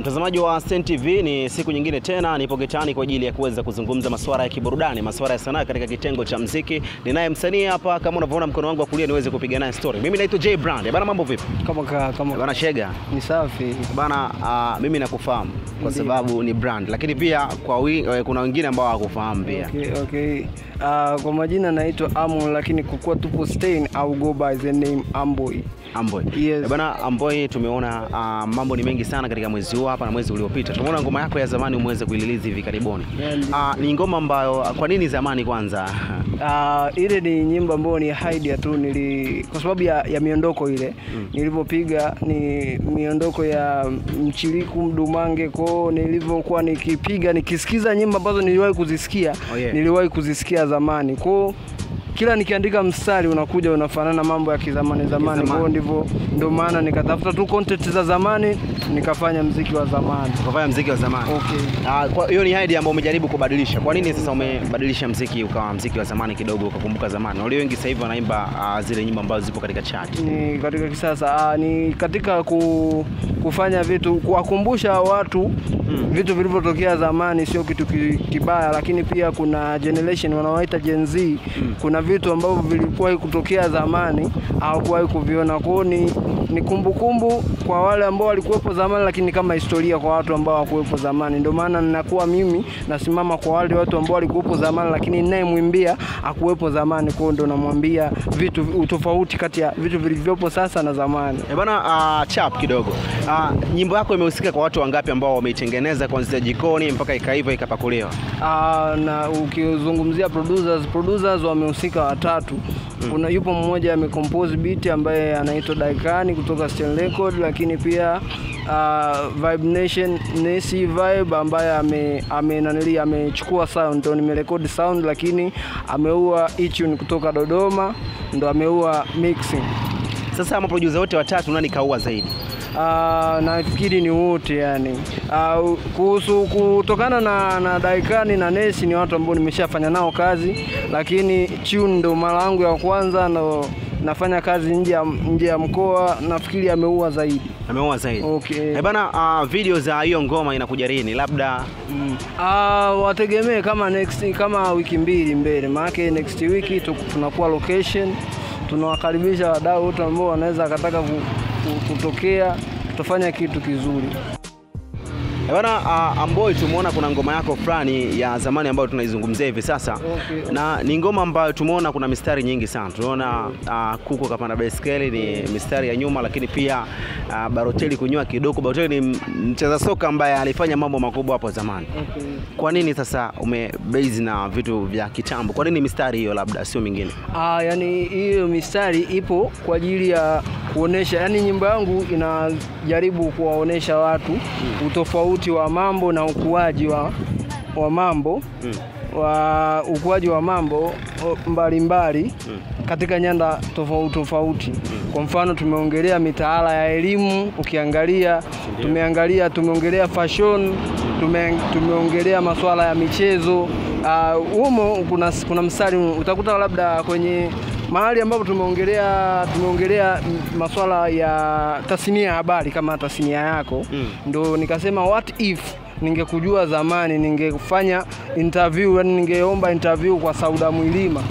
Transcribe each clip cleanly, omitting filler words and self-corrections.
Mtazamaji wa Sten TV, ni siku nyingine tena nipo getani kwa ajili ya kuweza kuzungumza masuala ya kiburudani, masuala ya sanaa katika kitengo cha muziki. Ninaye msanii hapa, kama unavyoona mkono wangu wa kulia, niweze kupiga naye story. Mimi naitwa J Brand. Bana, mambo vipi? Kama bana Shega. Ni safi. Bana, mimi nakufahamu kwa sababu ni brand, lakini pia kuna wengine ambao hawakufahamu pia. Okay. Kwa majina naitwa Amon, lakini kukua tupo Stain au go by the name Amboy. Yes. Bana Amboy, tumeona mambo ni mengi sana katika mwezi huu hapa na mwezi uliopita. Tumeona ngoma yako ya zamani umeweza kuililizi hivi karibuni. Ni ngoma ambayo, kwa nini zamani kwanza? Ile ni nyimbo ambayo ni idea tu, kwa sababu ya miondoko ile. Nilipopiga ni miondoko ya Mchiliku Mdumange, kwa nilivyokuwa nikipiga nikisikiza nyimbo ambazo niliwahi kuzisikia. Niliwahi kuzisikia zamani. Kwa kila nikiandika mstari unakuja unafanana mambo ya kizamani. Kwa ndio maana nikatafuta tu content za zamani, nikafanya muziki wa zamani. Okay. Kwa hiyo ni idea ambayo umejaribu kubadilisha. Kwa nini sasa umebadilisha muziki ukawa muziki wa zamani kidogo, ukakumbuka zamani? Wale wengi sasa hivi wanaimba zile nyimbo ambazo zipo katika chart. Ni katika kisasa, ni katika kufanya vitu, kuwakumbusha watu vitu vilivyotokea zamani, sio kitu kibaya, lakini pia kuna generation wanaoita Gen Z. Kuna vitu ambavyo vilikuwa kutokea zamani au kuwahi kuviona. Kwa ni kumbukumbu kwa wale ambao walikuwepo zamani, lakini kama historia kwa watu ambao hawakuwepo zamani. Ndio maana ninakuwa mimi nasimama kwa wale watu ambao walikuwepo zamani, lakini ninayemwimbia hakuwepo zamani. Kwa ndio namwambia vitu tofauti kati ya vitu vilivyopo sasa na zamani. Bana, chap kidogo. Nyimbo yako imehusika kwa watu wangapi ambao wameitengeneza kuanzia jikoni mpaka ikaiva ikapakuliwa? Na ukizungumzia producers wamehusika watatu. Yupo mmoja amecompose beat ambaye anaitwa Daikani kutoka Stern Record, lakini pia Vibe Nation Nesi Vibe ambaye amechukua sound, ndio nimerekodi sound, lakini ameua iTunes kutoka Dodoma, ndio ameua mixing. Sasa maproducer wote watatu nani kaua zaidi? Nafikiri ni wote yani. Kutokana na Daikani na Nesi ni watu ambao nimeshafanya nao kazi, lakini Tune ndo mara yangu ya kwanza nafanya kazi nje ya mkoa, nafikiri ameua zaidi. Okay. Bana, video za hiyo ngoma inakuja lini? Labda wategemee kama wiki mbili mbele. Maana next week tunakuwa location. Tunawakaribisha wadau wote ambao wanaweza kataka kutokea, tutafanya kitu kizuri. Bana, Amboy, tumeona kuna ngoma yako fulani ya zamani ambayo tunaizungumzia hivi sasa. Okay. Na ni ngoma ambayo tumeona kuna mistari nyingi sana. Tunaona kuko kapanda baiskeli ni mistari ya nyuma, lakini pia Baroteli kunyoa kidogo. Baroteli ni mcheza soka ambaye alifanya mambo makubwa hapo zamani. Okay. Kwa nini sasa umebase na vitu vya kitambo? Kwa nini mistari hiyo labda sio mingine? Yani hiyo mistari ipo kwa ajili ya kuonesha, yani nyimbo yangu inajaribu kuwaonesha watu utofauti wa mambo na ukuaji wa mambo, ukuaji wa mambo mbalimbali katika nyanda tofauti. Kwa mfano tumeongelea mitaala ya elimu, ukiangalia tumeongelea fashion, tumeongelea masuala ya michezo. Humo kuna mstari utakuta labda kwenye mahali ambapo tumeongelea masuala ya tasnia ya habari, kama tasnia yako. Ndio nikasema what if ningekujua zamani, ningefanya interview, yani ningeomba interview kwa Sauda Mwilima.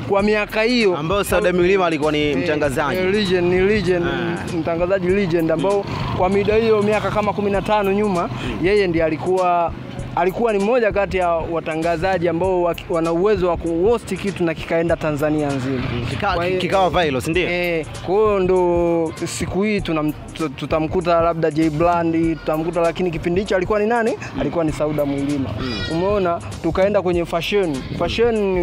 Kwa miaka hiyo ambao Sauda Mwilima alikuwa ni mtangazaji legend, mtangazaji legend ambao kwa mida hiyo miaka kama 15 nyuma, yeye ndiye alikuwa ni mmoja kati ya watangazaji ambao wana uwezo wa kuhost kitu na kikaenda Tanzania nzima. Kikawa viral, si ndio? Kwa hiyo ndo siku hii tutamkuta labda J Brand, tutamkuta, lakini kipindi hicho alikuwa ni nani? Alikuwa ni Sauda Mwilima. Umeona, tukaenda kwenye fashion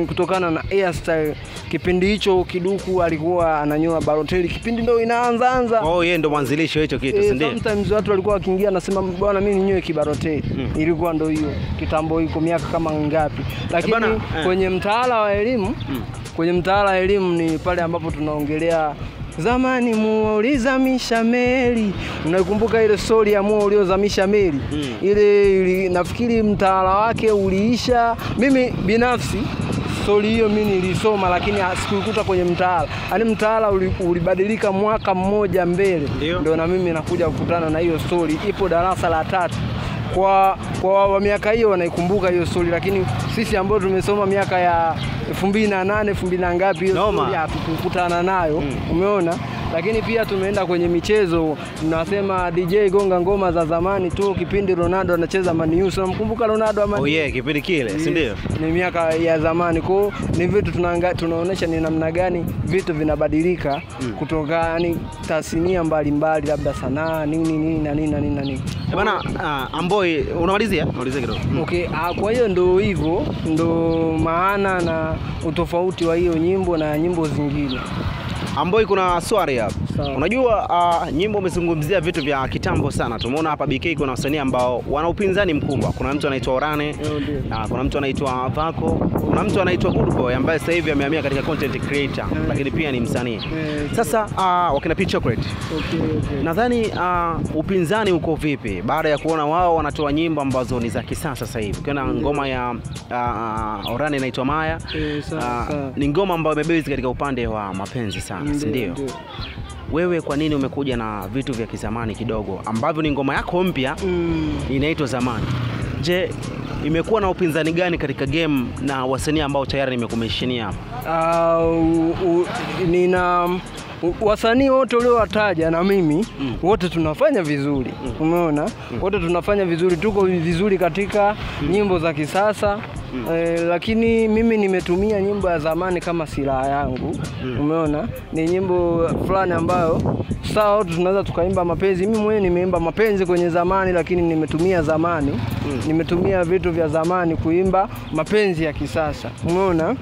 kutokana na hairstyle. Kipindi hicho Kiduku alikuwa ananyoa Baroteli, kipindi ndo inaanza. Yeye ndo mwanzilishi hicho kitu, si ndio? Sometimes watu walikuwa wakiingia anasema bwana mimi ninyoe kibaroteli. Ilikuwa ndo hiyo kitambo hiko miaka kama ngapi. Lakini kwenye mtaala wa elimu, ni pale ambapo tunaongelea zamani Mua ulizamisha meli. Unakumbuka ile story ya Mua uliozamisha meli? Ile nafikiri mtaala wake uliisha. Mimi binafsi story hiyo mimi nilisoma, lakini sikuikuta kwenye mtaala. Yaani mtaala ulibadilika mwaka mmoja mbele, ndio na mimi nakuja kukutana na hiyo story. Ipo darasa la 3. Kwa miaka hiyo wanaikumbuka hiyo story, lakini sisi ambao tumesoma miaka ya 2008 2000 ngapi hiyo story hatukukutana nayo. Umeona? Lakini pia tumeenda kwenye michezo, tunasema DJ gonga ngoma za zamani tu, kipindi Ronaldo anacheza Man U. Unamkumbuka Ronaldo ama? Oh yeah, kipindi kile, si ndio? Ni miaka ya zamani. Kwa ni vitu tunaonesha ni namna gani vitu vinabadilika kutoka yani tasnia mbalimbali, labda sanaa nini na nini. Bana Amboi, unamalizia kidogo. Okay, kwa hiyo ndio hivyo, ndio maana na utofauti wa hiyo nyimbo na nyimbo zingine. Amboi, kuna swali hapa. Unajua nyimbo umezungumzia vitu vya kitambo sana. Tumeona hapa BK kuna wasanii ambao wana upinzani mkubwa. Kuna mtu anaitwa Orane, kuna mtu anaitwa Vako, kuna mtu anaitwa Good Boy ambaye sasa hivi amehamia katika content creator, lakini pia ni msanii. Sasa wakina P Chocolate. Nadhani upinzani uko vipi baada ya kuona wao wanatoa nyimbo ambazo ni za kisasa sasa hivi? Kuna ngoma ya Orane inaitwa Maya. Ni ngoma ambayo imebase katika upande wa mapenzi sana, si ndio? Wewe kwa nini umekuja na vitu vya kizamani kidogo ambavyo ni ngoma yako mpya inaitwa Zamani? Je, imekuwa na upinzani gani katika game na wasanii ambao tayari nimekumeshenia hapa? Nina wasanii wote uliowataja na mimi wote tunafanya vizuri. Umeona? Wote tunafanya vizuri, tuko vizuri katika nyimbo za kisasa. Lakini mimi nimetumia nyimbo ya zamani kama silaha yangu. Umeona? Ni nyimbo fulani ambayo sawa tunaweza tukaimba mapenzi. Mimi mwenyewe nimeimba mapenzi kwenye zamani, lakini nimetumia zamani. Nimetumia vitu vya zamani kuimba mapenzi ya kisasa. Umeona?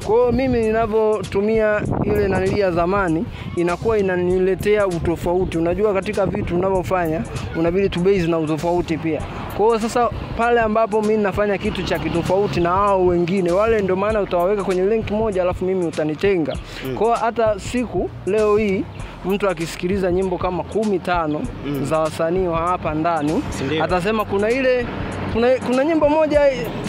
Kwa hiyo mimi ninavyotumia ile nanilia zamani inakuwa inaniletea utofauti. Unajua katika vitu unavyofanya unabidi tubase na utofauti pia. Kwa hiyo sasa pale ambapo mimi nafanya kitu cha kitofauti na hao wengine, wale ndio maana utawaweka kwenye link moja alafu mimi utanitenga. Kwa hiyo hata siku leo hii mtu akisikiliza nyimbo kama 15 za wasanii wa hapa ndani, atasema kuna nyimbo moja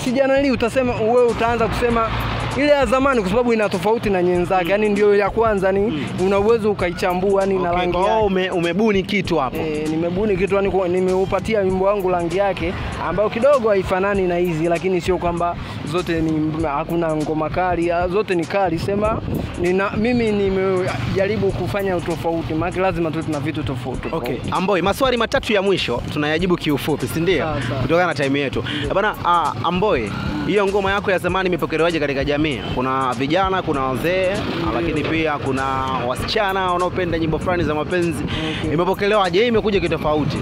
sijanali, utasema wewe utaanza kusema ile ya zamani kwa sababu ina tofauti na nyenzake. Yani ndio ya kwanza ni una uwezo ukaichambua yani na rangi yake. Umebuni kitu hapo. Nimebuni kitu yani nimeupatia wimbo wangu rangi yake ambayo kidogo haifanani na hizi, lakini sio kwamba zote ni hakuna ngoma kali, zote ni kali. Sema mimi nimejaribu kufanya utofauti, maana lazima tu tuna vitu tofauti. Okay. Amboi, maswali matatu ya mwisho tunayajibu kiufupi, si ndio? Kutokana na time yetu. Bana Amboi, hiyo ngoma yako ya zamani imepokelewaje katika jamii? Kuna vijana, kuna wazee, lakini pia kuna wasichana wanaopenda nyimbo fulani za mapenzi. Imepokelewaje? Je, imekuja kitofauti?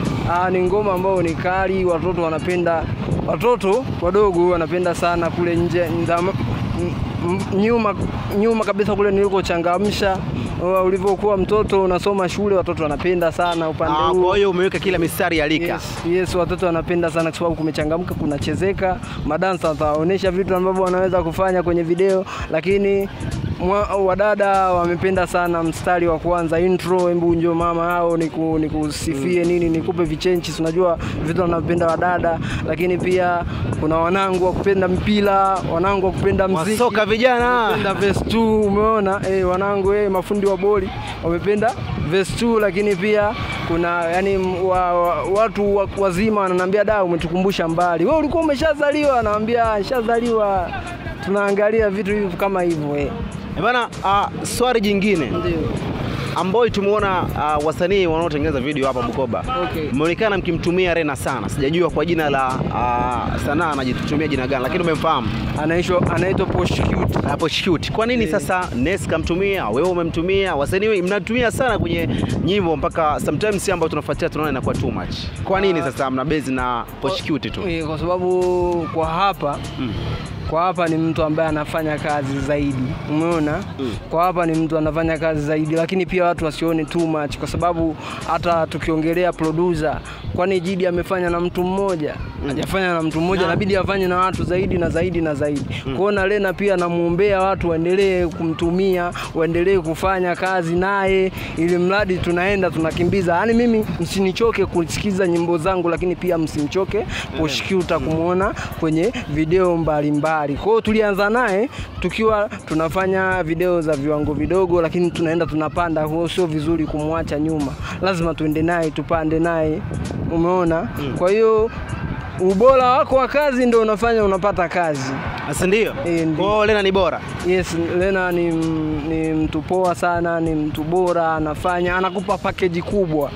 Ni ngoma ambayo ni kali, watoto wanapenda, watoto wadogo wanapenda sana kule nje nyuma kabisa kule nilikochangamsha. Ulivyokuwa mtoto unasoma shule, watoto wanapenda sana upande huu. Kwa hiyo umeweka kila mistari ya lika. Yes, watoto wanapenda sana kwa sababu kumechangamka, kunachezeka, madansa wataonesha vitu ambavyo wanaweza kufanya kwenye video, lakini wadada wamependa sana mstari wa kwanza intro, hebu njoo mama hao nikusifie nini, nikupe vichenchi. Unajua vitu wanapenda wadada, lakini pia kuna wanangu wa kupenda mpira, wanangu wa kupenda muziki, soka vijana wanapenda verse 2. Umeona? Wanangu mafundi wa boli wamependa verse 2, lakini pia kuna yani watu wazima wananiambia da, umetukumbusha mbali. Wewe ulikuwa umeshazaliwa? Anawaambia nishazaliwa. Tunaangalia vitu hivi kama hivyo. Bana, swali jingine. Ndio. Amboi, tumeona wasanii wanaotengeneza video hapa Bukoba. Mmeonekana mkimtumia Rena sana. Sijajua kwa jina la sanaa anajitumia jina gani, lakini umemfahamu. Anaitwa Posh Cute. Kwa nini sasa Nes kamtumia, wewe umemtumia? Wasanii mnatumia sana kwenye nyimbo mpaka sometimes ambao tunafuatia tunaona inakuwa too much. Kwa nini sasa mna base na Posh Cute tu? Kwa sababu kwa hapa ni mtu ambaye anafanya kazi zaidi. Umeona? Kwa hapa ni mtu anafanya kazi zaidi, lakini pia watu wasione too much kwa sababu hata tukiongelea producer, kwani Jidi amefanya na mtu mmoja, hajafanya na mtu mmoja, inabidi afanye na watu zaidi na zaidi na zaidi. Kwaona Lena pia namuombea watu waendelee kumtumia, waendelee kufanya kazi naye ili mradi tunaenda tunakimbiza. Yaani mimi msinichoke kusikiza nyimbo zangu, lakini pia msinichoke Posh Cute kumuona kwenye video mbalimbali. mistari. Kwa hiyo tulianza naye tukiwa tunafanya video za viwango vidogo, lakini tunaenda tunapanda. Kwa hiyo sio vizuri kumwacha nyuma, lazima tuende naye, tupande naye, umeona? Kwa hiyo ubora wako wa kazi ndio unafanya unapata kazi. Asi ndio? Kwa Lena ni bora? Yes, Lena ni mtu poa sana, ni mtu bora, anafanya, anakupa package kubwa.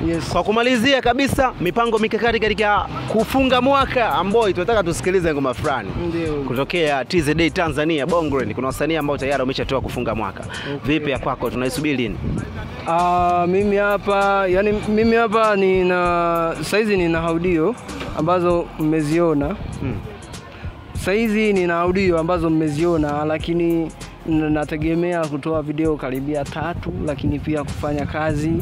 Yes. Kwa kumalizia kabisa, mipango mikakati katika kufunga mwaka ambao tunataka tusikilize ngoma fulani. Ndio. Kutokea TZD Tanzania Bongren, kuna wasanii ambao tayari wameshatoa kufunga mwaka. Okay. Vipi ya kwako, tunaisubiri lini? Mimi hapa saizi nina audio ambazo mmeziona. Saizi nina audio ambazo mmeziona, lakini nategemea kutoa video karibia 3, lakini pia kufanya kazi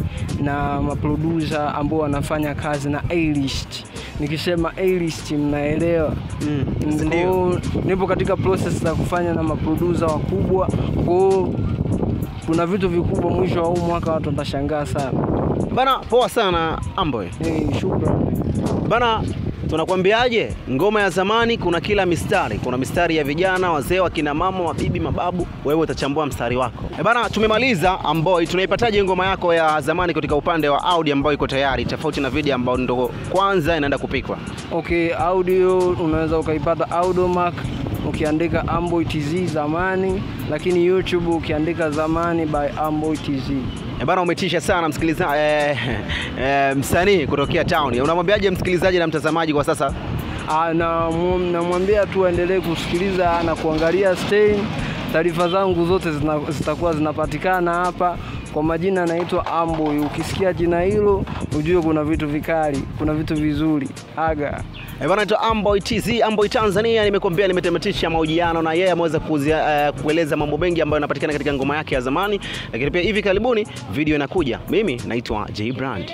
na maproducer ambao wanafanya kazi na A-list. Nikisema A-list mnaelewa. Ndio. Nipo katika process za kufanya na maproducer wakubwa. Kwa kuna vitu vikubwa mwisho wa huu mwaka, watu watashangaa sana. Bana, poa sana Amboy. Shukrani. Bana, tunakwambiaje? Ngoma ya zamani kuna kila mistari. Kuna mistari ya vijana, wazee, wakina mama, mabibi, mababu. Wewe utachambua mstari wako. Bana, tumemaliza Amboy. Tunaipataje ngoma yako ya zamani katika upande wa audio ambayo iko tayari, tofauti na video ambayo ndo kwanza inaenda kupikwa? Okay, audio unaweza ukaipata Audiomack ukiandika Amboy TZ zamani, lakini YouTube ukiandika zamani by Amboy TZ. Bana, umetisha sana msikilizaji, msanii kutokea town. Unamwambiaje msikilizaji na mtazamaji kwa sasa? Namwambia tu aendelee kusikiliza na kuangalia Stein. Taarifa zangu zote zitakuwa zinapatikana hapa. Kwa majina naitwa Amboy. Ukisikia jina hilo ujue kuna vitu vikali, kuna vitu vizuri. Aga. Bana, naitwa Amboy TZ, Amboy Tanzania. Nimekuambia nimetamatisha mahojiano na yeye, ameweza kueleza mambo mengi ambayo yanapatikana katika ngoma yake ya zamani, lakini pia hivi karibuni video inakuja. Mimi naitwa J Brand.